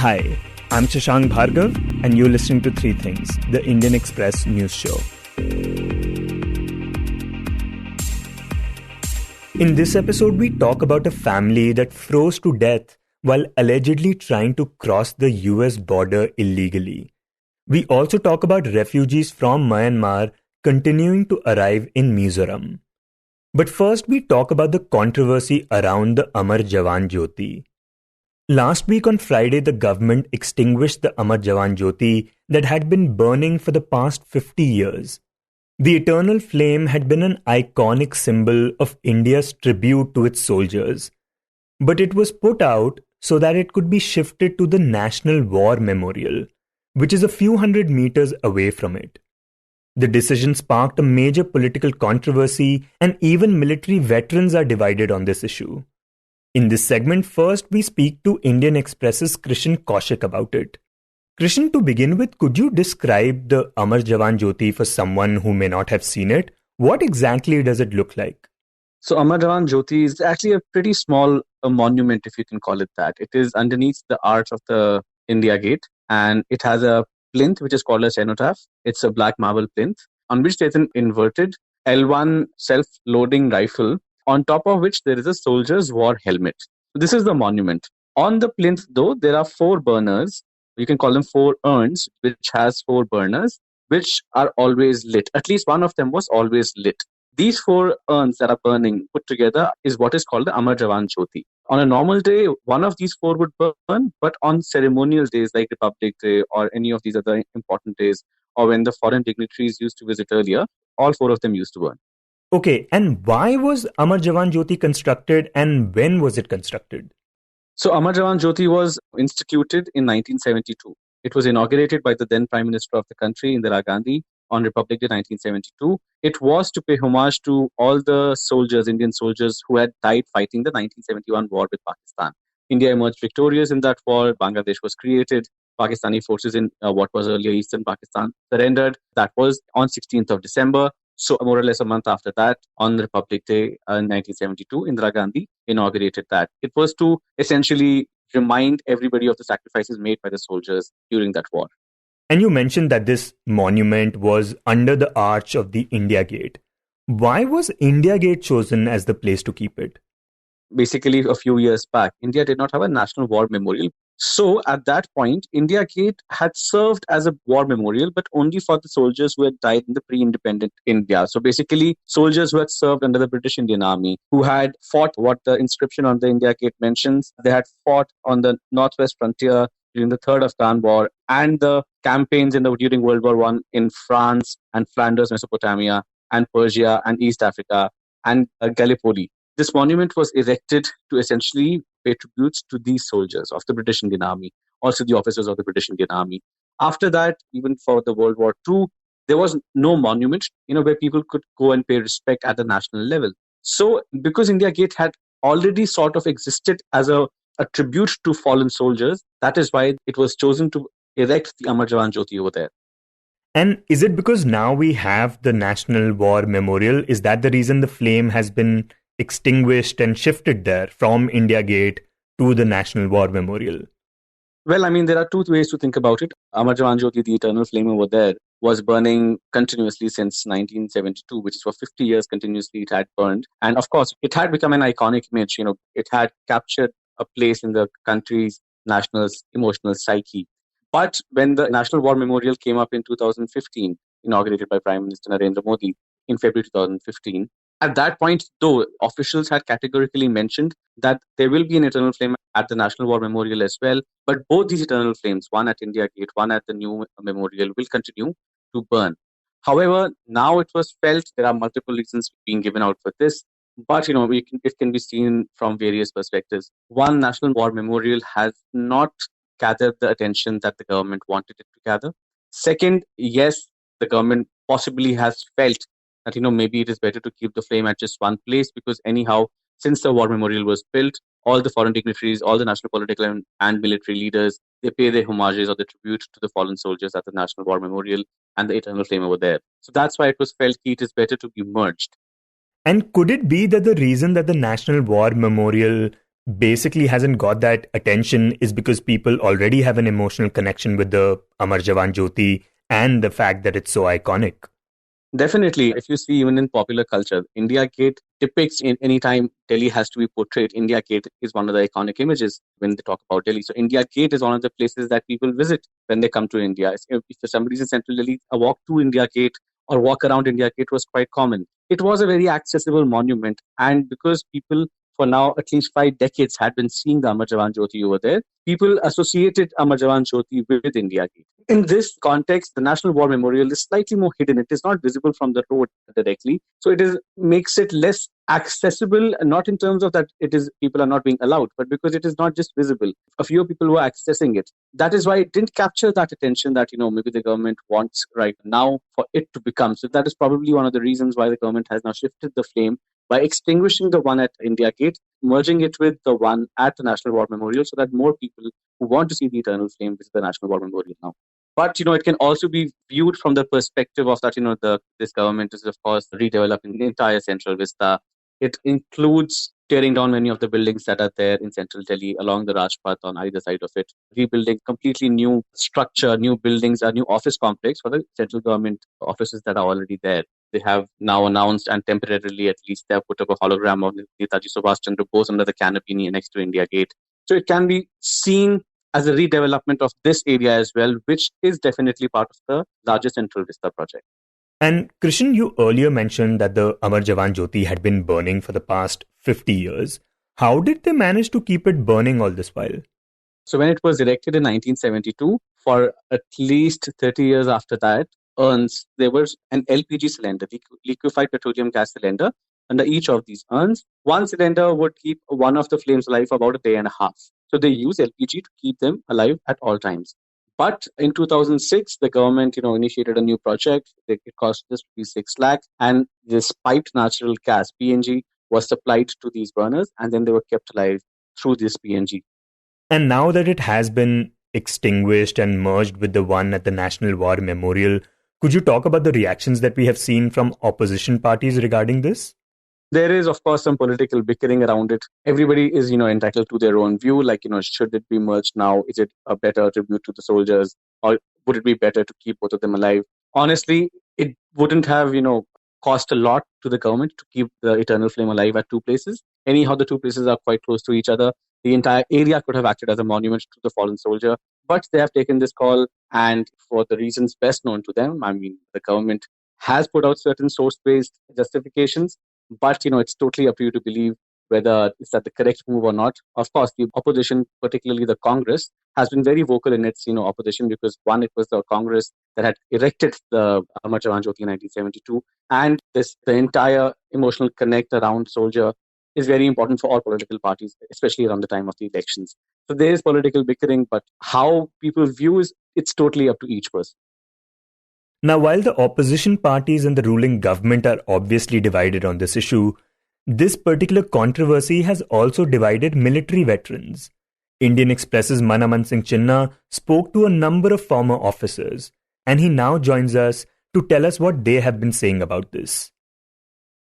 Hi, I'm Shashank Bhargav, and you're listening to Three Things, the Indian Express news show. In this episode, we talk about a family that froze to death while allegedly trying to cross the US border illegally. We also talk about refugees from Myanmar continuing to arrive in Mizoram. But first, we talk about the controversy around the Amar Jawan Jyoti. Last week on Friday, the government extinguished the Amar Jawan Jyoti that had been burning for the past 50 years. The eternal flame had been an iconic symbol of India's tribute to its soldiers. But it was put out so that it could be shifted to the National War Memorial, which is a few hundred meters away from it. The decision sparked a major political controversy, and even military veterans are divided on this issue. In this segment, first we speak to Indian Express's Kaushik about it. Krishn, to begin with, could you describe the Amar Jawan Jyoti for someone who may not have seen it? What exactly does it look like? So Amar Jawan Jyoti is actually a pretty small monument, if you can call it that. It is underneath the arch of the India Gate, and it has a plinth which is called a cenotaph. It's a black marble plinth on which there's an inverted L1 self-loading rifle, on top of which there is a soldier's war helmet. So this is the monument. On the plinth, though, there are 4 burners. You can call them 4 urns, which has 4 burners, which are always lit. At least one of them was always lit. These 4 urns that are burning put together is what is called the Amar Jawan Jyoti. On a normal day, one of these 4 would burn, but on ceremonial days like Republic Day or any of these other important days, or when the foreign dignitaries used to visit earlier, all 4 of them used to burn. Okay, and why was Amar Jawan Jyoti constructed, and when was it constructed? So Amar Jawan Jyoti was instituted in 1972. It was inaugurated by the then Prime Minister of the country, Indira Gandhi, on Republic Day 1972. It was to pay homage to all the soldiers, Indian soldiers who had died fighting the 1971 war with Pakistan. India emerged victorious in that war. Bangladesh was created. Pakistani forces in what was earlier Eastern Pakistan surrendered. That was on 16th of December. So more or less a month after that, on Republic Day in 1972, Indira Gandhi inaugurated that. It was to essentially remind everybody of the sacrifices made by the soldiers during that war. And you mentioned that this monument was under the arch of the India Gate. Why was India Gate chosen as the place to keep it? Basically, a few years back, India did not have a national war memorial. So at that point, India Gate had served as a war memorial, but only for the soldiers who had died in the pre-independent India. So basically, soldiers who had served under the British Indian Army, who had fought what the inscription on the India Gate mentions. They had fought on the northwest frontier during the Third Afghan War and the campaigns during World War I in France and Flanders, Mesopotamia, and Persia and East Africa and Gallipoli. This monument was erected to essentially pay tributes to these soldiers of the British Indian Army, also the officers of the British Indian Army. After that, even for the World War II, there was no monument, where people could go and pay respect at the national level. So, because India Gate had already sort of existed as a tribute to fallen soldiers, that is why it was chosen to erect the Amar Jawan Jyoti over there. And is it because now we have the National War Memorial? Is that the reason the flame has been extinguished and shifted there from India Gate to the National War Memorial? Well, there are 2 ways to think about it. Amar Jawan Jyoti, the eternal flame over there, was burning continuously since 1972, which is for 50 years continuously it had burned. And of course, it had become an iconic image. It had captured a place in the country's national emotional psyche. But when the National War Memorial came up in 2015, inaugurated by Prime Minister Narendra Modi in February 2015, at that point, though, officials had categorically mentioned that there will be an eternal flame at the National War Memorial as well. But both these eternal flames, one at India Gate, one at the new memorial, will continue to burn. However, now it was felt there are multiple reasons being given out for this. But, it can be seen from various perspectives. One, National War Memorial has not gathered the attention that the government wanted it to gather. Second, yes, the government possibly has felt that, maybe it is better to keep the flame at just one place, because anyhow, since the war memorial was built, all the foreign dignitaries, all the national political and military leaders, they pay their homages or the tribute to the fallen soldiers at the National War Memorial and the eternal flame over there. So that's why it was felt it is better to be merged. And could it be that the reason that the National War Memorial basically hasn't got that attention is because people already have an emotional connection with the Amar Jawan Jyoti and the fact that it's so iconic. Definitely, if you see even in popular culture, India Gate depicts in any time Delhi has to be portrayed. India Gate is one of the iconic images when they talk about Delhi. So India Gate is one of the places that people visit when they come to India. If somebody's in Central Delhi, a walk to India Gate or walk around India Gate was quite common. It was a very accessible monument, and because people for now at least 5 decades had been seeing the Amar Jawan Jyoti over there, people associated Amar Jawan Jyoti with India Gate. In this context, the National War Memorial is slightly more hidden. It is not visible from the road directly. So it makes it less accessible, not in terms of that it is people are not being allowed, but because it is not just visible. A few people were accessing it. That is why it didn't capture that attention that, maybe the government wants right now for it to become. So that is probably one of the reasons why the government has now shifted the flame by extinguishing the one at India Gate, merging it with the one at the National War Memorial so that more people who want to see the eternal flame visit the National War Memorial now. But it can also be viewed from the perspective of that. This government is of course redeveloping the entire Central Vista. It includes tearing down many of the buildings that are there in Central Delhi along the Rajpath on either side of it, rebuilding completely new structure, new buildings, a new office complex for the central government offices that are already there. They have now announced, and temporarily at least, they have put up a hologram of Netaji Subhash Chandra Bose under the canopy next to India Gate. So it can be seen as a redevelopment of this area as well, which is definitely part of the larger Central Vista project. And Krishn, you earlier mentioned that the Amar Jawan Jyoti had been burning for the past 50 years. How did they manage to keep it burning all this while? So when it was erected in 1972, for at least 30 years after that, there was an LPG cylinder, liquefied petroleum gas cylinder, under each of these urns. One cylinder would keep one of the flames alive for about a day and a half. So they use LPG to keep them alive at all times. But in 2006, the government, initiated a new project. It cost just 6 lakh, and this piped natural gas (PNG) was supplied to these burners, and then they were kept alive through this PNG. And now that it has been extinguished and merged with the one at the National War Memorial, could you talk about the reactions that we have seen from opposition parties regarding this? There is, of course, some political bickering around it. Everybody is, entitled to their own view. Like, should it be merged now? Is it a better tribute to the soldiers? Or would it be better to keep both of them alive? Honestly, it wouldn't have, cost a lot to the government to keep the eternal flame alive at two places. Anyhow, the two places are quite close to each other. The entire area could have acted as a monument to the fallen soldier. But they have taken this call, and for the reasons best known to them, the government has put out certain source-based justifications. But, it's totally up to you to believe whether is that the correct move or not. Of course, the opposition, particularly the Congress, has been very vocal in its, opposition because, one, it was the Congress that had erected the Amar Jawan Jyoti in 1972. And the entire emotional connect around soldier is very important for all political parties, especially around the time of the elections. So there is political bickering, but how people view it's totally up to each person. Now, while the opposition parties and the ruling government are obviously divided on this issue, this particular controversy has also divided military veterans. Indian Express's Aman Singh Chinna spoke to a number of former officers, and he now joins us to tell us what they have been saying about this.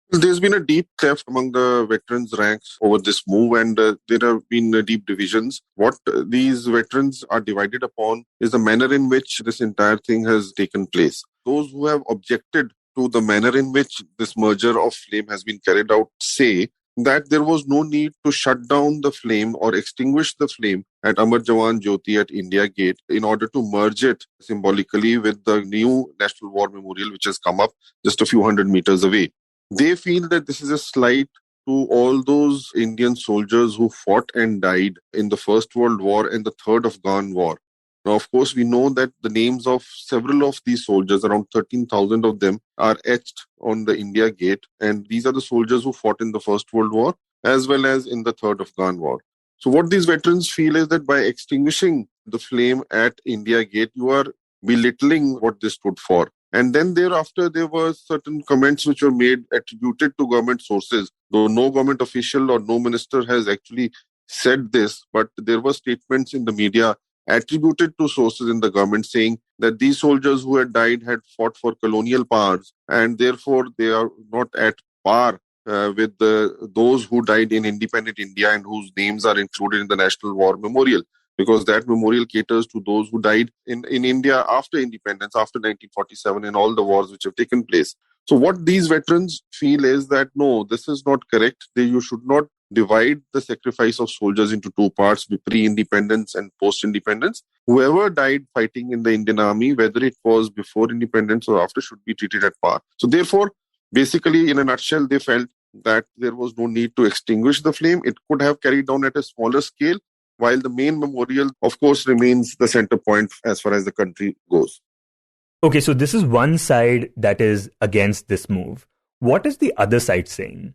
There's been a deep cleft among the veterans' ranks over this move, and there have been deep divisions. What these veterans are divided upon is the manner in which this entire thing has taken place. Those who have objected to the manner in which this merger of flame has been carried out say that there was no need to shut down the flame or extinguish the flame at Amar Jawan Jyoti at India Gate in order to merge it symbolically with the new National War Memorial, which has come up just a few hundred meters away. They feel that this is a slight to all those Indian soldiers who fought and died in the First World War and the Third Afghan War. Now, of course, we know that the names of several of these soldiers, around 13,000 of them, are etched on the India Gate. And these are the soldiers who fought in the First World War as well as in the Third Afghan War. So what these veterans feel is that by extinguishing the flame at India Gate, you are belittling what this stood for. And then thereafter, there were certain comments which were made attributed to government sources, though no government official or no minister has actually said this, but there were statements in the media attributed to sources in the government saying that these soldiers who had died had fought for colonial powers and therefore they are not at par with those who died in independent India and whose names are included in the National War Memorial, because that memorial caters to those who died in India after independence, after 1947, in all the wars which have taken place. So what these veterans feel is that, no, this is not correct. You should not divide the sacrifice of soldiers into two parts, pre-independence and post-independence. Whoever died fighting in the Indian Army, whether it was before independence or after, should be treated at par. So therefore, basically, in a nutshell, they felt that there was no need to extinguish the flame. It could have carried on at a smaller scale, while the main memorial, of course, remains the center point as far as the country goes. Okay, so this is one side that is against this move. What is the other side saying?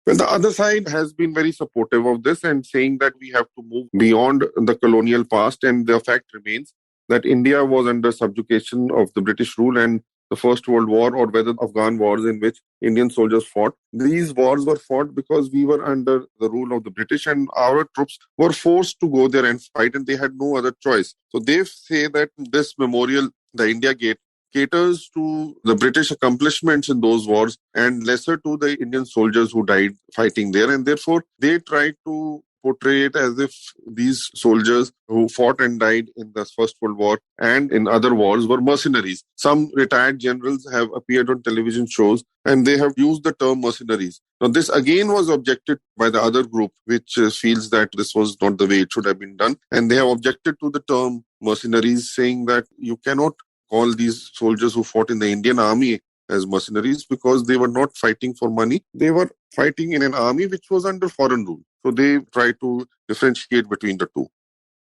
Well, the other side has been very supportive of this and saying that we have to move beyond the colonial past. And the fact remains that India was under subjugation of the British rule, and the First World War, or whether Afghan wars in which Indian soldiers fought. These wars were fought because we were under the rule of the British, and our troops were forced to go there and fight, and they had no other choice. So they say that this memorial, the India Gate, caters to the British accomplishments in those wars and lesser to the Indian soldiers who died fighting there. And therefore, they try to portray it as if these soldiers who fought and died in the First World War and in other wars were mercenaries. Some retired generals have appeared on television shows and they have used the term mercenaries. Now, this again was objected by the other group, which feels that this was not the way it should have been done. And they have objected to the term mercenaries, saying that you cannot call these soldiers who fought in the Indian Army as mercenaries because they were not fighting for money. They were fighting in an army which was under foreign rule. So they try to differentiate between the two.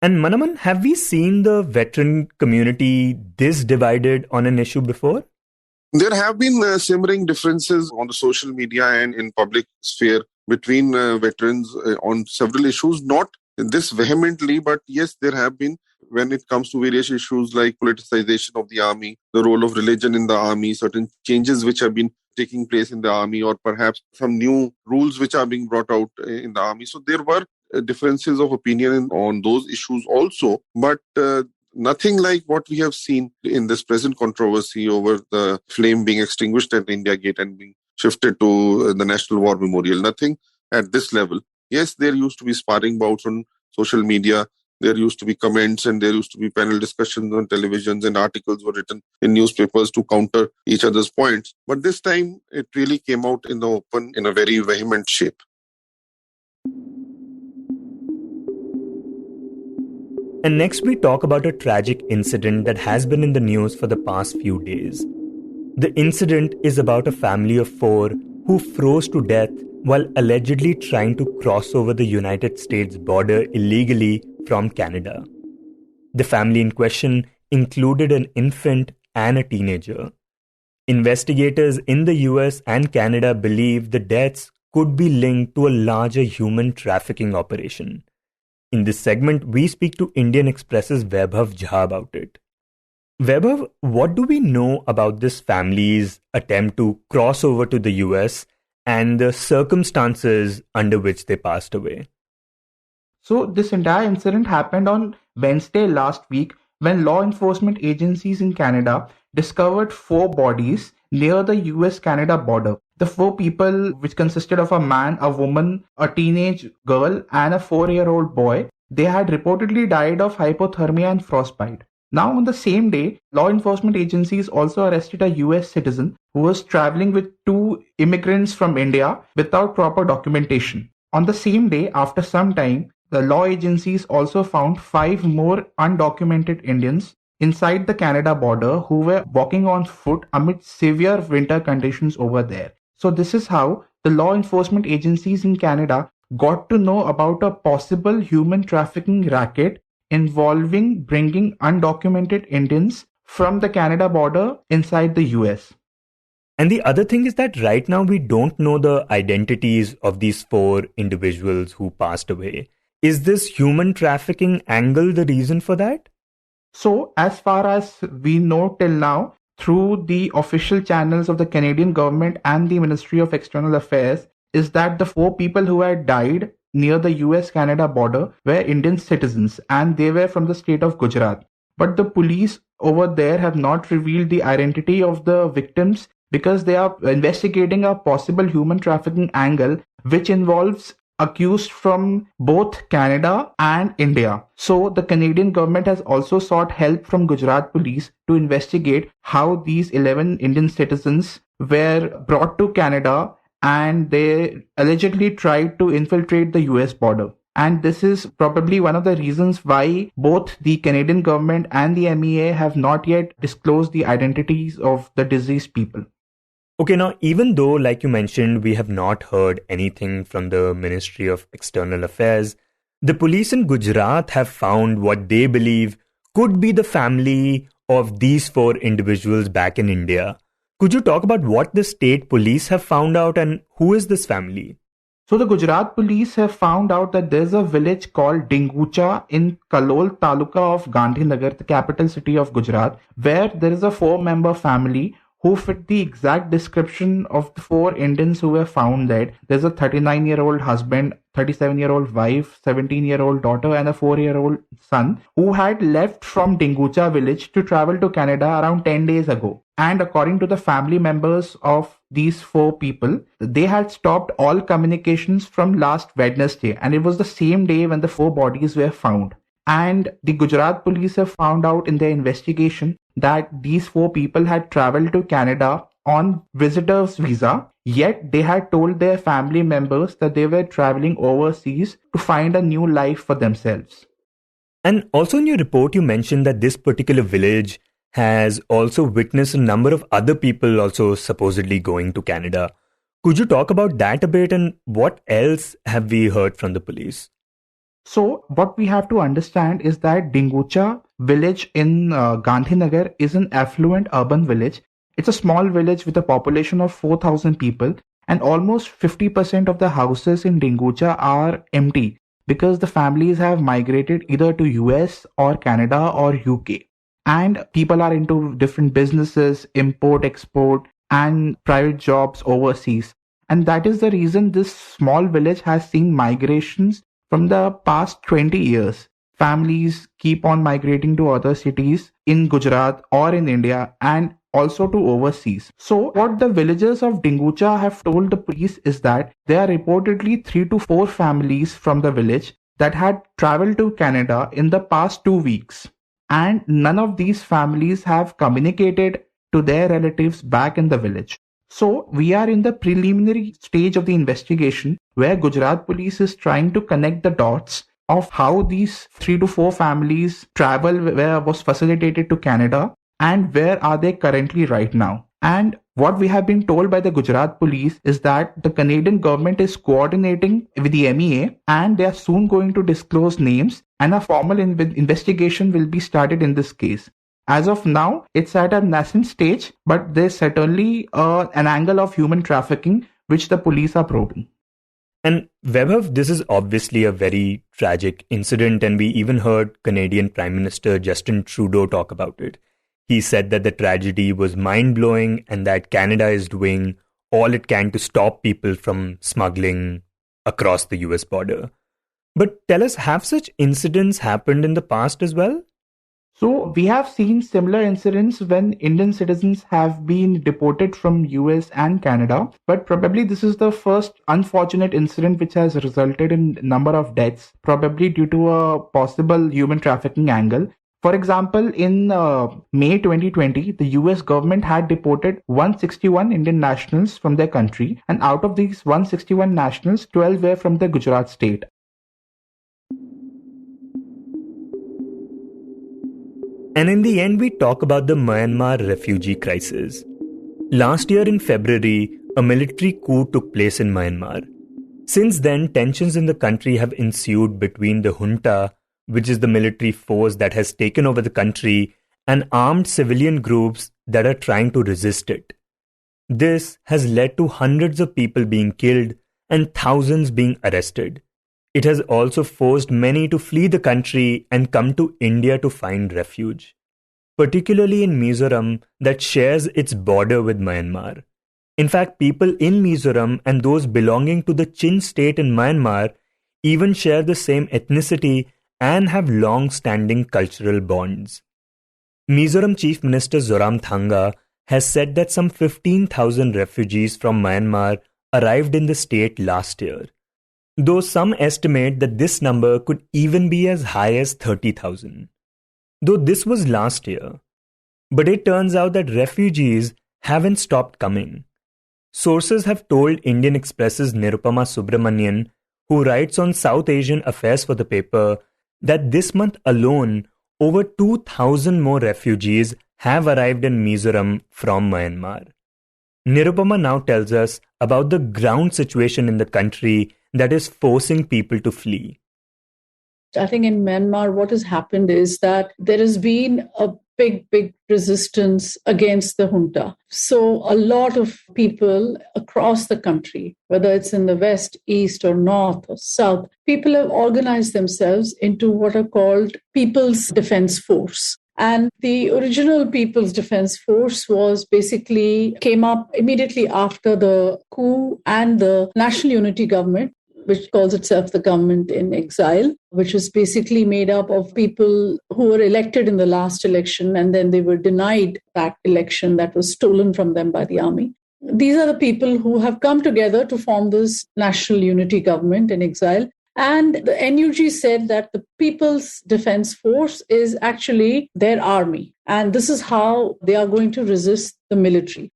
And Manaman, have we seen the veteran community this divided on an issue before? There have been simmering differences on the social media and in public sphere between veterans on several issues, not this vehemently, but yes, there have been when it comes to various issues like politicization of the army, the role of religion in the army, certain changes which have been taking place in the army, or perhaps some new rules which are being brought out in the army. So there were differences of opinion on those issues also, but nothing like what we have seen in this present controversy over the flame being extinguished at India Gate and being shifted to the National War Memorial. Nothing at this level. Yes, there used to be sparring bouts on social media. There used to be comments and there used to be panel discussions on televisions, and articles were written in newspapers to counter each other's points. But this time it really came out in the open in a very vehement shape. And next we talk about a tragic incident that has been in the news for the past few days. The incident is about a family of 4 who froze to death while allegedly trying to cross over the United States border illegally from Canada. The family in question included an infant and a teenager. Investigators in the US and Canada believe the deaths could be linked to a larger human trafficking operation. In this segment, we speak to Indian Express's Vaibhav Jha about it. Vaibhav, what do we know about this family's attempt to cross over to the US and the circumstances under which they passed away? So this entire incident happened on Wednesday last week when law enforcement agencies in Canada discovered 4 bodies near the US-Canada border. The 4 people, which consisted of a man, a woman, a teenage girl and a 4-year-old boy, they had reportedly died of hypothermia and frostbite. Now on the same day, law enforcement agencies also arrested a US citizen who was traveling with 2 immigrants from India without proper documentation. On the same day, after some time, the law agencies also found 5 more undocumented Indians inside the Canada border who were walking on foot amid severe winter conditions over there. So this is how the law enforcement agencies in Canada got to know about a possible human trafficking racket involving bringing undocumented Indians from the Canada border inside the US. And the other thing is that right now we don't know the identities of these 4 individuals who passed away. Is this human trafficking angle the reason for that? So, as far as we know till now, through the official channels of the Canadian government and the Ministry of External Affairs, is that the 4 people who had died near the US-Canada border were Indian citizens and they were from the state of Gujarat. But the police over there have not revealed the identity of the victims because they are investigating a possible human trafficking angle which involves accused from both Canada and India. So the Canadian government has also sought help from Gujarat police to investigate how these 11 Indian citizens were brought to Canada and they allegedly tried to infiltrate the US border. And this is probably one of the reasons why both the Canadian government and the MEA have not yet disclosed the identities of the deceased people. Okay, now, even though, like you mentioned, we have not heard anything from the Ministry of External Affairs, the police in Gujarat have found what they believe could be the family of these 4 individuals back in India. Could you talk about what the state police have found out and who is this family? So the Gujarat police have found out that there's a village called Dingucha in Kalol Taluka of Gandhinagar, the capital city of Gujarat, where there is a 4-member family who fit the exact description of the 4 Indians who were found dead. There's a 39-year-old husband, 37-year-old wife, 17-year-old daughter, and a 4-year-old son who had left from Dingucha village to travel to Canada around 10 days ago. And according to the family members of these 4 people, they had stopped all communications from last Wednesday, and it was the same day when the 4 bodies were found. And the Gujarat police have found out in their investigation that these 4 people had traveled to Canada on visitor's visa, yet they had told their family members that they were traveling overseas to find a new life for themselves. And also in your report, you mentioned that this particular village has also witnessed a number of other people also supposedly going to Canada. Could you talk about that a bit and what else have we heard from the police? So what we have to understand is that Dingucha village in Gandhinagar is an affluent urban village. It's a small village with a population of 4,000 people, and almost 50% of the houses in Dingucha are empty because the families have migrated either to US or Canada or UK. And people are into different businesses, import, export, and private jobs overseas. And that is the reason this small village has seen migrations from the past 20 years. Families keep on migrating to other cities in Gujarat or in India and also to overseas. So what the villagers of Dingucha have told the police is that there are reportedly 3 to 4 families from the village that had traveled to Canada in the past 2 weeks. And none of these families have communicated to their relatives back in the village. So we are in the preliminary stage of the investigation where Gujarat police is trying to connect the dots of how these 3 to 4 families travel was facilitated to Canada and where are they currently right now. And what we have been told by the Gujarat police is that the Canadian government is coordinating with the MEA and they are soon going to disclose names and a formal investigation will be started in this case. As of now, it's at a nascent stage, but there's certainly an angle of human trafficking which the police are probing. And Vaibhav, this is obviously a very tragic incident, and we even heard Canadian Prime Minister Justin Trudeau talk about it. He said that the tragedy was mind-blowing and that Canada is doing all it can to stop people from smuggling across the US border. But tell us, have such incidents happened in the past as well? So we have seen similar incidents when Indian citizens have been deported from US and Canada, but probably this is the first unfortunate incident which has resulted in a number of deaths, probably due to a possible human trafficking angle. For example, in May 2020, the US government had deported 161 Indian nationals from their country, and out of these 161 nationals, 12 were from the Gujarat state. And in the end, we talk about the Myanmar refugee crisis. Last year in February, a military coup took place in Myanmar. Since then, tensions in the country have ensued between the junta, which is the military force that has taken over the country, and armed civilian groups that are trying to resist it. This has led to hundreds of people being killed and thousands being arrested. It has also forced many to flee the country and come to India to find refuge, particularly in Mizoram that shares its border with Myanmar. In fact, people in Mizoram and those belonging to the Chin state in Myanmar even share the same ethnicity and have long-standing cultural bonds. Mizoram Chief Minister Zoramthanga has said that some 15,000 refugees from Myanmar arrived in the state last year, though some estimate that this number could even be as high as 30,000. Though this was last year. But it turns out that refugees haven't stopped coming. Sources have told Indian Express's Nirupama Subramaniun, who writes on South Asian affairs for the paper, that this month alone, over 2,000 more refugees have arrived in Mizoram from Myanmar. Nirupama now tells us about the ground situation in the country that is forcing people to flee. I think in Myanmar, what has happened is that there has been a big resistance against the junta. So a lot of people across the country, whether it's in the west, east, or north, or south, people have organized themselves into what are called People's Defense Force. And the original People's Defense Force was basically came up immediately after the coup and the National Unity Government, which calls itself the government in exile, which is basically made up of people who were elected in the last election and then they were denied that election that was stolen from them by the army. These are the people who have come together to form this National Unity Government in exile. And the NUG said that the People's Defense Force is actually their army. And this is how they are going to resist the military.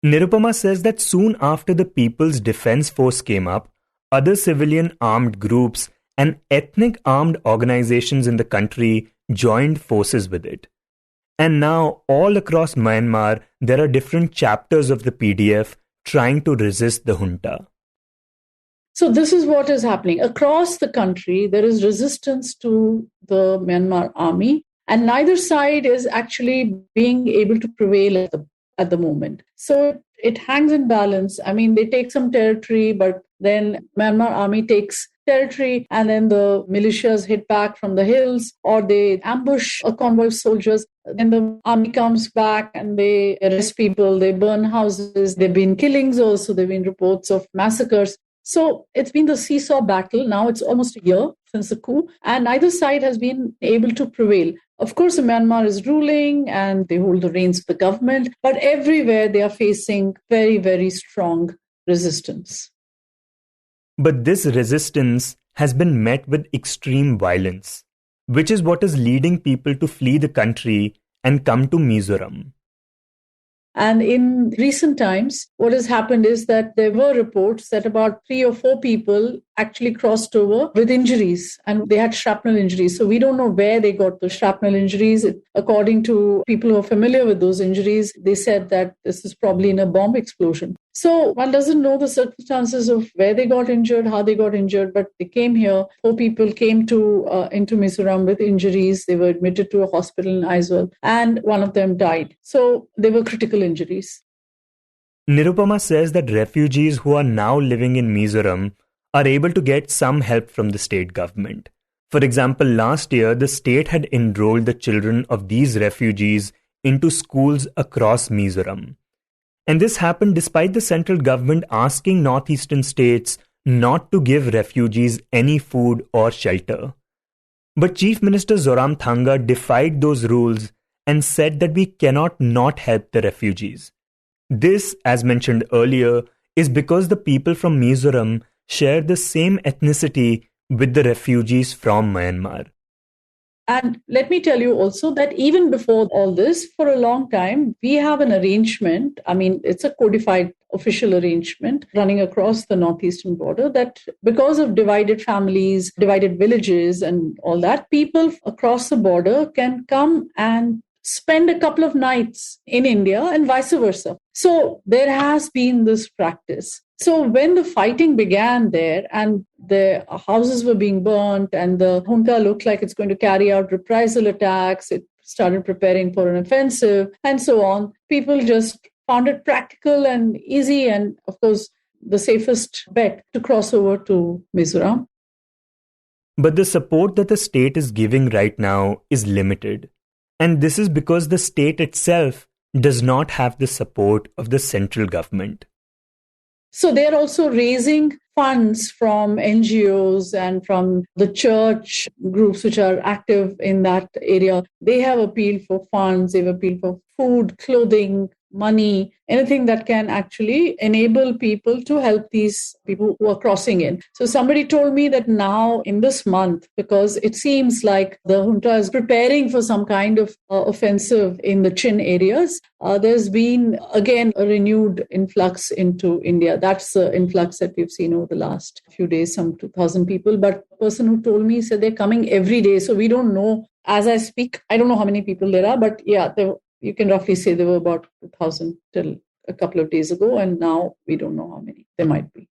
Nirupama says that soon after the People's Defense Force came up, other civilian armed groups and ethnic armed organizations in the country joined forces with it. And now, all across Myanmar, there are different chapters of the PDF trying to resist the junta. So this is what is happening. Across the country, there is resistance to the Myanmar army, and neither side is actually being able to prevail at the moment. So it hangs in balance. I mean, they take some territory, but then Myanmar army takes territory and then the militias hit back from the hills or they ambush a convoy of soldiers. Then the army comes back and they arrest people, they burn houses. There have been killings also. There have been reports of massacres. So it's been the seesaw battle. Now it's almost a year since the coup and neither side has been able to prevail. Of course, Myanmar is ruling and they hold the reins of the government, but everywhere they are facing very strong resistance. But this resistance has been met with extreme violence, which is what is leading people to flee the country and come to Mizoram. And in recent times, what has happened is that there were reports that about 3 or 4 people actually crossed over with injuries and they had shrapnel injuries. So we don't know where they got the shrapnel injuries. According to people who are familiar with those injuries, they said that this is probably in a bomb explosion. So one doesn't know the circumstances of where they got injured, how they got injured, but they came here. 4 people came into Mizoram with injuries. They were admitted to a hospital in Aizawl and one of them died. So they were critical injuries. Nirupama says that refugees who are now living in Mizoram are able to get some help from the state government. For example, last year, the state had enrolled the children of these refugees into schools across Mizoram. And this happened despite the central government asking northeastern states not to give refugees any food or shelter. But Chief Minister Zoramthanga defied those rules and said that we cannot not help the refugees. This, as mentioned earlier, is because the people from Mizoram share the same ethnicity with the refugees from Myanmar. And let me tell you also that even before all this, for a long time, we have an arrangement. I mean, it's a codified official arrangement running across the northeastern border that because of divided families, divided villages and all that, people across the border can come and spend a couple of nights in India and vice versa. So there has been this practice. So when the fighting began there and the houses were being burnt and the junta looked like it's going to carry out reprisal attacks, it started preparing for an offensive and so on, people just found it practical and easy and, of course, the safest bet to cross over to Mizoram. But the support that the state is giving right now is limited. And this is because the state itself does not have the support of the central government. So they're also raising funds from NGOs and from the church groups which are active in that area. They have appealed for funds, they've appealed for food, clothing, money, anything that can actually enable people to help these people who are crossing in. So somebody told me that now in this month, because it seems like the junta is preparing for some kind of offensive in the Chin areas, there's been again a renewed influx into India. That's the influx that we've seen over the last few days, some 2,000 people. But the person who told me said they're coming every day. So we don't know. As I speak, I don't know how many people there are, but yeah, you can roughly say there were about 2,000 till a couple of days ago, and now we don't know how many there might be.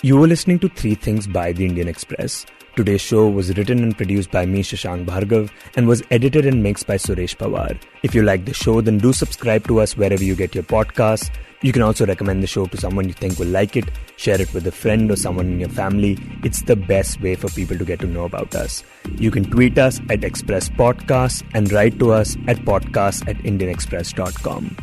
You were listening to Three Things by the Indian Express. Today's show was written and produced by me, Shashank Bhargav, and was edited and mixed by Suresh Pawar. If you like the show, then do subscribe to us wherever you get your podcasts. You can also recommend the show to someone you think will like it, share it with a friend or someone in your family. It's the best way for people to get to know about us. You can tweet us at Express Podcasts and write to us at podcasts@indianexpress.com.